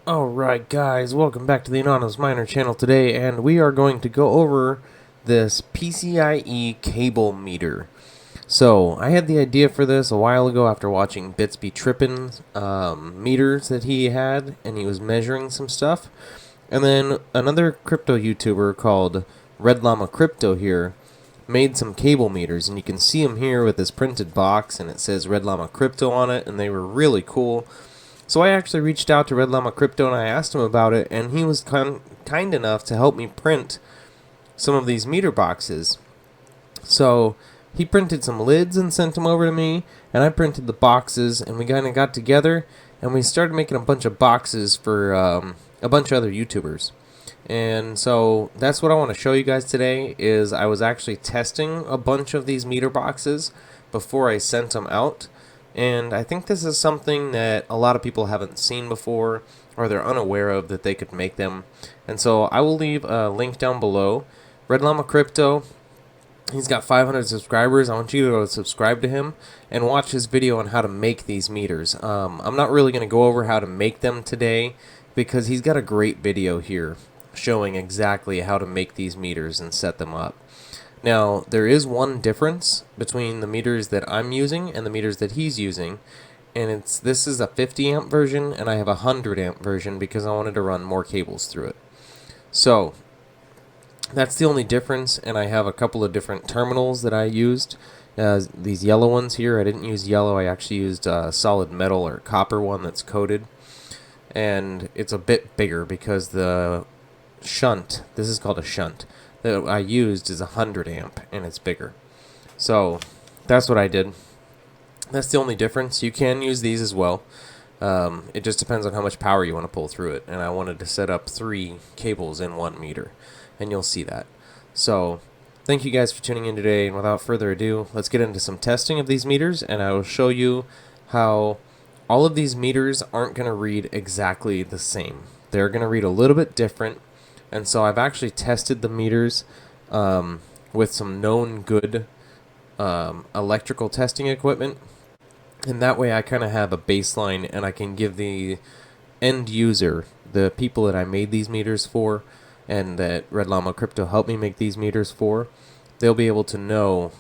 Alright guys, welcome back to the Anonymous Miner channel today, and we are going to go over this PCIe cable meter. So, I had the idea for this a while ago after watching Bitsby Trippin's meters that he had, and he was measuring some stuff. And then another crypto YouTuber called Red Llama Crypto here made some cable meters, and you can see him here with this printed box, and it says Red Llama Crypto on it, and they were really cool. So I actually reached out to Red Llama Crypto and I asked him about it, and he was kind enough to help me print some of these meter boxes. So he printed some lids and sent them over to me, and I printed the boxes, and we kind of got together and we started making a bunch of boxes for a bunch of other YouTubers. And so that's what I want to show you guys today. Is I was actually testing a bunch of these meter boxes before I sent them out. And I think this is something that a lot of people haven't seen before, or they're unaware of that they could make them. And so I will leave a link down below. Red Llama Crypto, he's got 500 subscribers. I want you to go subscribe to him and watch his video on how to make these meters. I'm not really going to go over how to make them today because he's got a great video here showing exactly how to make these meters and set them up. Now, there is one difference between the meters that I'm using and the meters that he's using, and this is a 50 amp version and I have a 100 amp version because I wanted to run more cables through it. So, that's the only difference, and I have a couple of different terminals that I used. These yellow ones here, I didn't use yellow, I actually used a solid metal or copper one that's coated, and it's a bit bigger because the shunt, this is called a shunt, that I used is 100 amp and it's bigger. So that's what I did. That's the only difference. You can use these as well. It just depends on how much power you want to pull through it, and I wanted to set up 3 cables in 1 meter, and you'll see that. So thank you guys for tuning in today, and without further ado, let's get into some testing of these meters, and I will show you how all of these meters aren't going to read exactly the same. They're going to read a little bit different. And so I've actually tested the meters with some known good electrical testing equipment. And that way I kind of have a baseline, and I can give the end user, the people that I made these meters for, and that Red Llama Crypto helped me make these meters for, they'll be able to know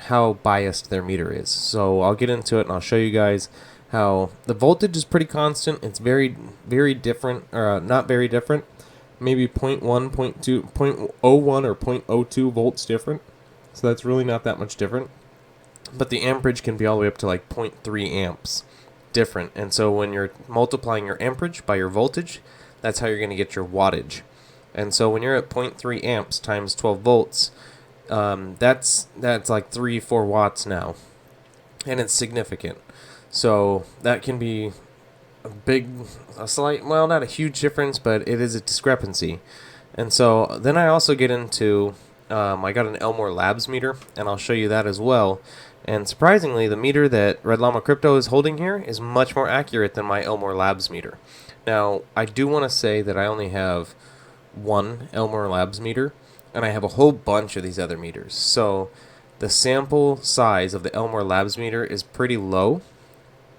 how biased their meter is. So I'll get into it and I'll show you guys how the voltage is pretty constant. It's very, very different, or not very different. Maybe 0.1, 0.2, 0.01 or 0.02 volts different. So that's really not that much different. But the amperage can be all the way up to like 0.3 amps different. And so when you're multiplying your amperage by your voltage, that's how you're going to get your wattage. And so when you're at 0.3 amps times 12 volts, that's like 3-4 watts now. And it's significant. So that can be a slight, well, not a huge difference, but it is a discrepancy. And so then I also get into, I got an Elmore Labs meter, and I'll show you that as well. And surprisingly, the meter that Red Llama Crypto is holding here is much more accurate than my Elmore Labs meter. Now, I do want to say that I only have one Elmore Labs meter, and I have a whole bunch of these other meters. So the sample size of the Elmore Labs meter is pretty low.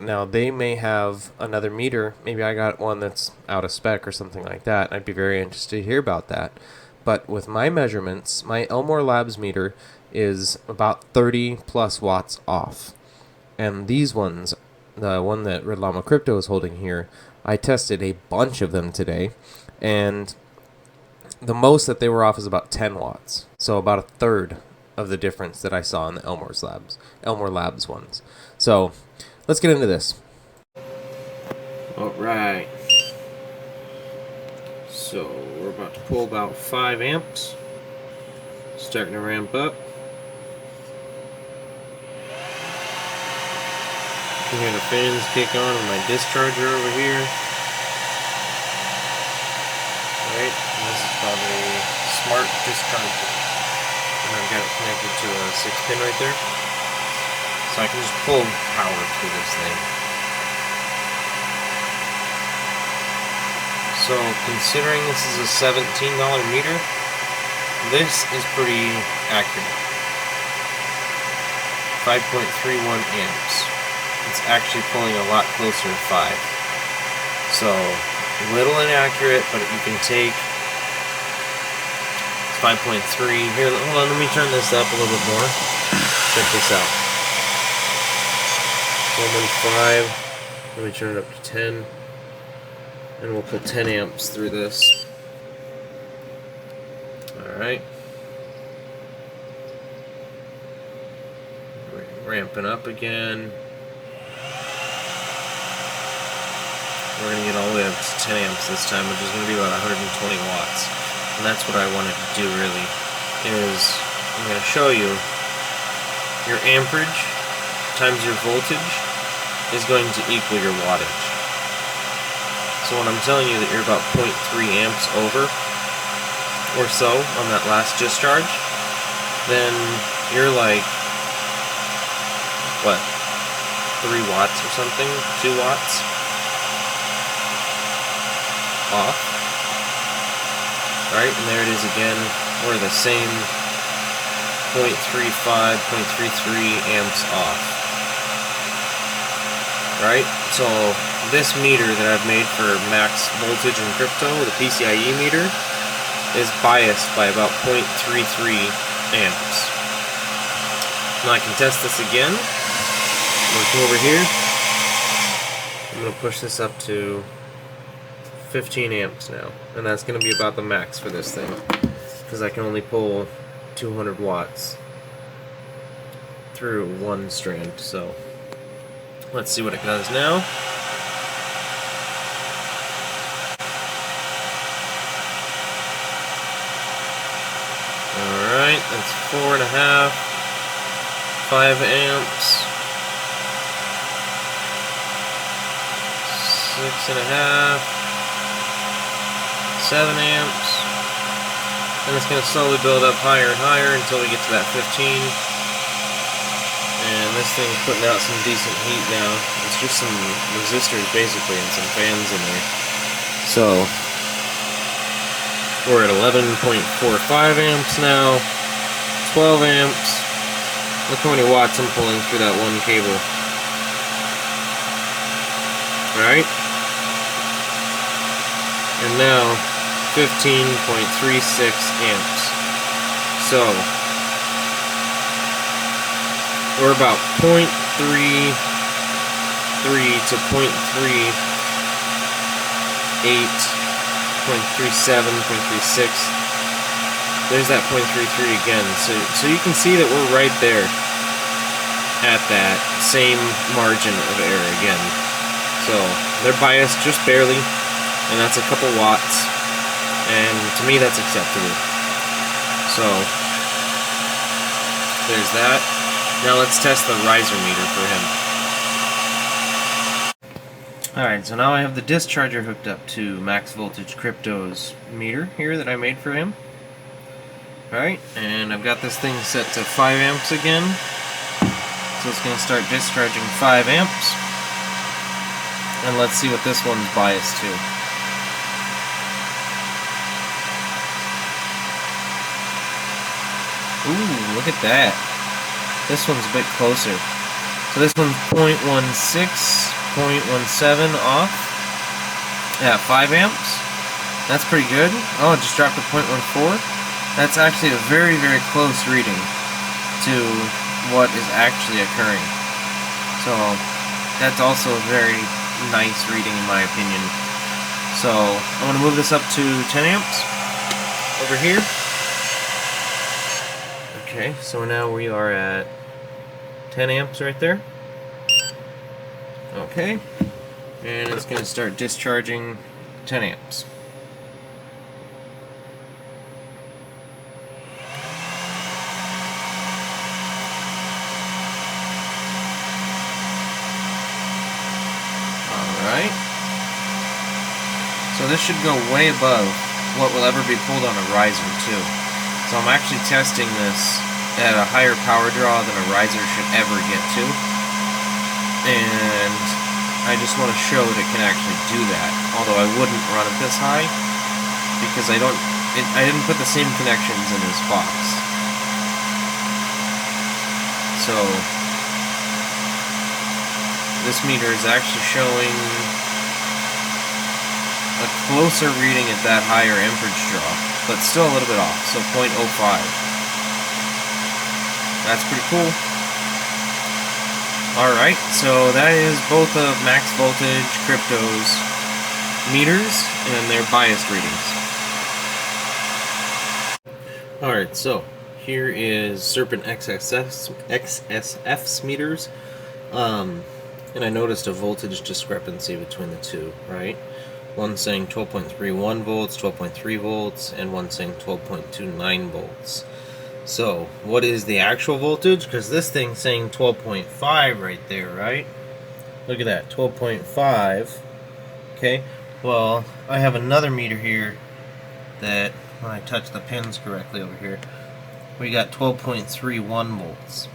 Now, they may have another meter. Maybe I got one that's out of spec or something like that. I'd be very interested to hear about that. But with my measurements, my Elmore Labs meter is about 30 plus watts off. And these ones, the one that Red Llama Crypto is holding here, I tested a bunch of them today. And the most that they were off is about 10 watts. So about a third of the difference that I saw in the Elmore Labs ones. So let's get into this. Alright. So we're about to pull about 5 amps. Starting to ramp up. You hear the fans kick on in my discharger over here. Alright, this is probably a smart discharger. And I've got it connected to a 6-pin right there. So I can just pull power through this thing. So considering this is a $17 meter, this is pretty accurate. 5.31 amps. It's actually pulling a lot closer to 5. So A little inaccurate, but you can take 5.3. Here, hold on, let me turn this up a little bit more. Check this out. 115. Let me turn it up to 10. And we'll put 10 amps through this. Alright. Ramping up again. We're going to get all the way up to 10 amps this time, which is going to be about 120 watts. And that's what I wanted to do, really, is I'm going to show you your amperage times your voltage is going to equal your wattage. So when I'm telling you that you're about 0.3 amps over or so on that last discharge, then you're like, what, 3 watts or something? 2 watts off. Right, and there it is again. We're the same 0.35, 0.33 amps off. Right? So this meter that I've made for max voltage in crypto, the PCIe meter, is biased by about 0.33 amps. Now I can test this again. I'm going to come over here. I'm going to push this up to 15 amps now, and that's going to be about the max for this thing, because I can only pull 200 watts through one strand. So let's see what it does now. Alright, that's 4.5, 5 amps, 6.5, 7 amps, and it's going to slowly build up higher and higher until we get to that 15. And this thing's putting out some decent heat now. It's just some resistors basically and some fans in there. So we're at 11.45 amps now, 12 amps. Look how many watts I'm pulling through that one cable. Alright? And now 15.36 amps. So we're about 0.33 to 0.38, 0.37, 0.36. There's that 0.33 again. So you can see that we're right there at that same margin of error again. So they're biased just barely, and that's a couple watts. And to me, that's acceptable. So there's that. Now let's test the riser meter for him. Alright, so now I have the discharger hooked up to Max Voltage Crypto's meter here that I made for him. Alright, and I've got this thing set to 5 amps again. So it's going to start discharging 5 amps. And let's see what this one's biased to. Ooh, look at that. This one's a bit closer. So this one's 0.16, 0.17 off at 5 amps. That's pretty good. Oh, it just dropped to 0.14. That's actually a very, very close reading to what is actually occurring. So that's also a very nice reading in my opinion. So I'm going to move this up to 10 amps over here. Okay, so now we are at 10 amps right there. Okay, and it's going to start discharging 10 amps. Alright, so this should go way above what will ever be pulled on a riser too. So I'm actually testing this at a higher power draw than a riser should ever get to. And I just want to show that it can actually do that. Although I wouldn't run it this high because I didn't put the same connections in this box. So this meter is actually showing a closer reading at that higher amperage draw, but still a little bit off, so 0.05. That's pretty cool. Alright, so that is both of Max Voltage Crypto's meters and their biased readings. Alright, so here is Serpent XSF's meters. And I noticed a voltage discrepancy between the two, right? One saying 12.31 volts, 12.3 volts, and one saying 12.29 volts. So, what is the actual voltage? Because this thing's saying 12.5 right there, right? Look at that, 12.5. Okay, well, I have another meter here that, when I touch the pins correctly over here, we got 12.31 volts.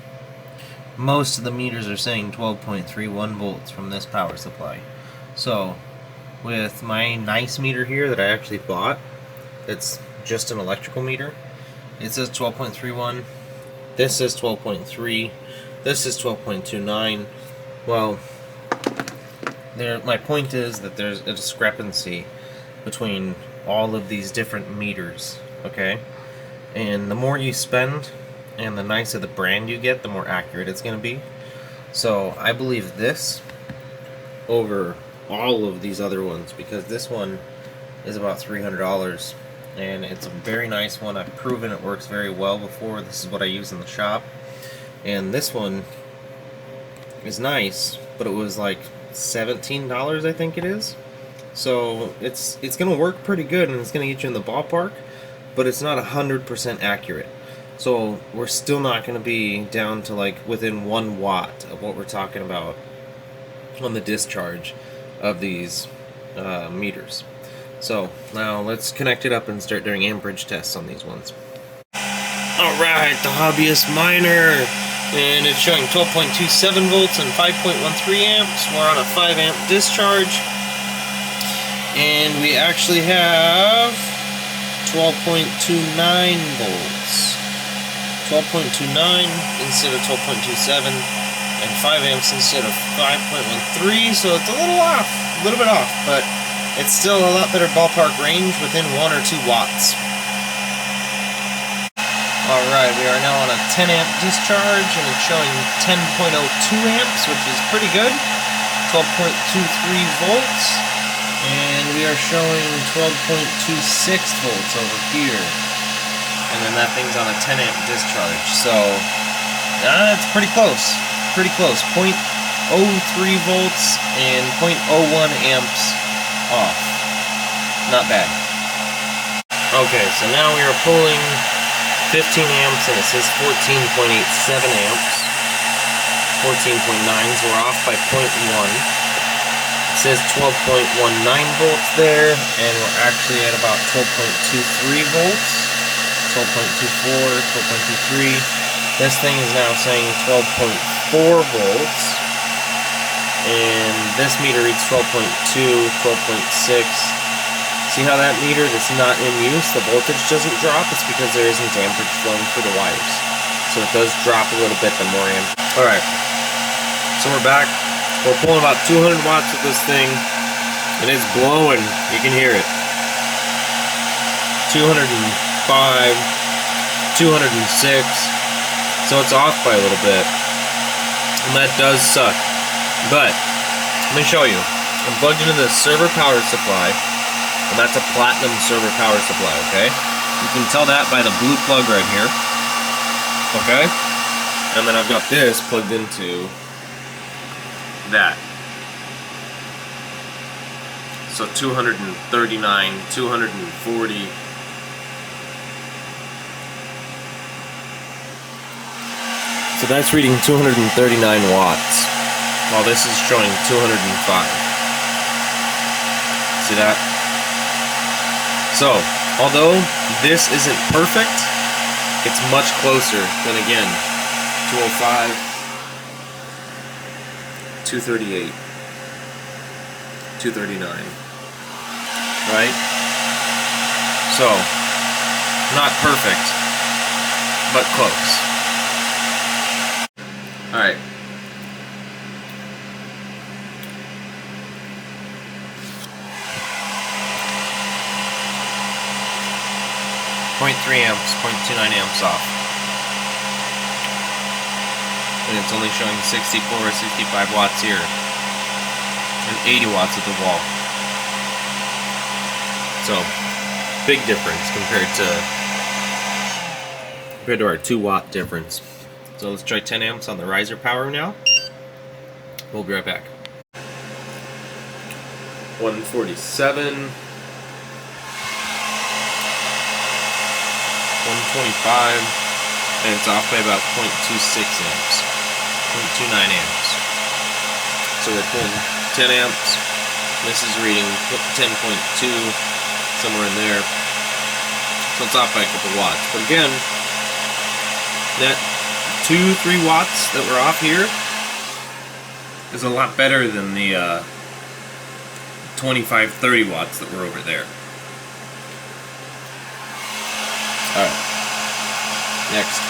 Most of the meters are saying 12.31 volts from this power supply. So, with my nice meter here that I actually bought, it's just an electrical meter, it says 12.31, this says 12.3, this is 12.29. Well, my point is that there's a discrepancy between all of these different meters, okay? And the more you spend, and the nicer the brand you get, the more accurate it's going to be. So, I believe this over all of these other ones, because this one is about $300. And it's a very nice one. I've proven it works very well before. This is what I use in the shop. And this one is nice, but it was like $17, I think it is. So it's going to work pretty good, and it's going to get you in the ballpark, but it's not 100% accurate. So we're still not going to be down to like within 1 watt of what we're talking about on the discharge of these meters. So, now let's connect it up and start doing amperage tests on these ones. Alright, the Hobbyist Miner! And it's showing 12.27 volts and 5.13 amps. We're on a 5 amp discharge. And we actually have 12.29 volts. 12.29 instead of 12.27. And 5 amps instead of 5.13. So it's a little off. A little bit off, but it's still a lot better ballpark range within 1 or 2 watts. Alright, we are now on a 10 amp discharge, and it's showing 10.02 amps, which is pretty good. 12.23 volts, and we are showing 12.26 volts over here. And then that thing's on a 10 amp discharge, so it's pretty close. Pretty close. 0.03 volts and 0.01 amps off. Not bad. Okay, so now we are pulling 15 amps, and it says 14.87 amps. 14.9, so we're off by 0.1. It says 12.19 volts there, and we're actually at about 12.23 volts. 12.24, 12.23. This thing is now saying 12.4 volts. And this meter reads 12.2, 12.6. See how that meter that's not in use, the voltage doesn't drop? It's because there isn't amperage flowing through the wires. So it does drop a little bit the more amp. Alright, so we're back. We're pulling about 200 watts with this thing, and it's blowing. You can hear it. 205, 206. So it's off by a little bit. And that does suck. But, let me show you. I'm plugged into this server power supply, and that's a platinum server power supply, okay? You can tell that by the blue plug right here, okay? And then I've got this plugged into that. So 239, 240. So that's reading 239 watts. While this is showing 205. See that? So, although this isn't perfect, it's much closer than, again, 205, 238, 239. Right? So, not perfect, but close. Alright. amps, 0.29 amps off. And it's only showing 64 or 65 watts here. And 80 watts at the wall. So, big difference compared to our 2-watt difference. So let's try 10 amps on the riser power now. We'll be right back. 147, 125, and it's off by about 0.26 amps, 0.29 amps. So we're pulling 10 amps. This is reading 10.2, somewhere in there. So it's off by a couple watts. But again, that 2-3 watts that we're off here is a lot better than the 25-30 watts that were over there. Alright, next.